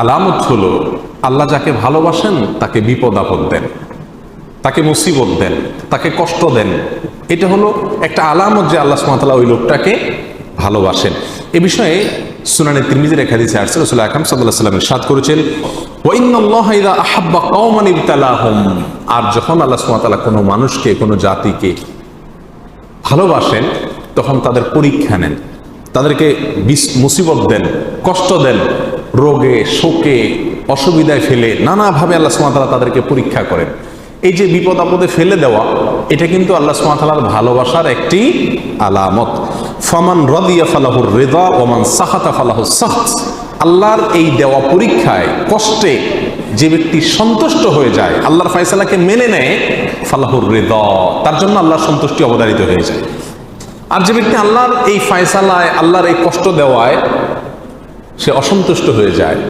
আলামত হলো আল্লাহ যাকে ভালোবাসেন তাকে বিপদ আপদ দেন, তাকে মুসিবত দেন, তাকে কষ্ট দেন। এটা হলো একটা আলামত যে আল্লাহ সুবহানাহু ওয়া তাআলা ওই লোকটাকে ভালোবাসেন। এ বিষয়ে সুনানে তিরমিজির এক হাদিসে আসছে, রাসূল আকরাম সাল্লাল্লাহু আলাইহি ওয়াসাল্লাম ইরশাদ করেছেন, ওয়া ইন্নাল্লাহা ইযা আহাব্বা কওমান ইবতালাহুম, আর যখন আল্লাহ সুবহানাহু ওয়া তাআলা কোনো মানুষকে, কোনো জাতিকে ভালোবাসেন তখন তাদের পরীক্ষা নেন, তাদেরকে মুসিবত দেন, কষ্ট দেন, রোগে শোকে অসুবিধায় ফেলে নানাভাবে আল্লাহ সুবহানাহু ওয়া তাআলা তাদেরকে পরীক্ষা করেন। এই যে বিপদ আপদে ফেলে দেওয়া, এটা কিন্তু আল্লাহ সুবহানাহু ওয়া তাআলার ভালোবাসার একটি আলামত। ফামান রাদিয়া ফালাহুর রিদা ওয়া মান সাখাতা ফালাহুস সাখত। আল্লাহর এই দেওয়া পরীক্ষায়, কষ্টে যে ব্যক্তি সন্তুষ্ট হয়ে যায়, আল্লাহর ফয়সালাকে মেনে নেয়, ফালাহুর রিদা, তার জন্য আল্লাহর সন্তুষ্টি অবধারিত হয়ে যায়। আর যে ব্যক্তি আল্লাহর এই ফয়সালায়, আল্লাহর এই কষ্ট দেওয়ায় সে অসন্তুষ্ট হয়ে যায়,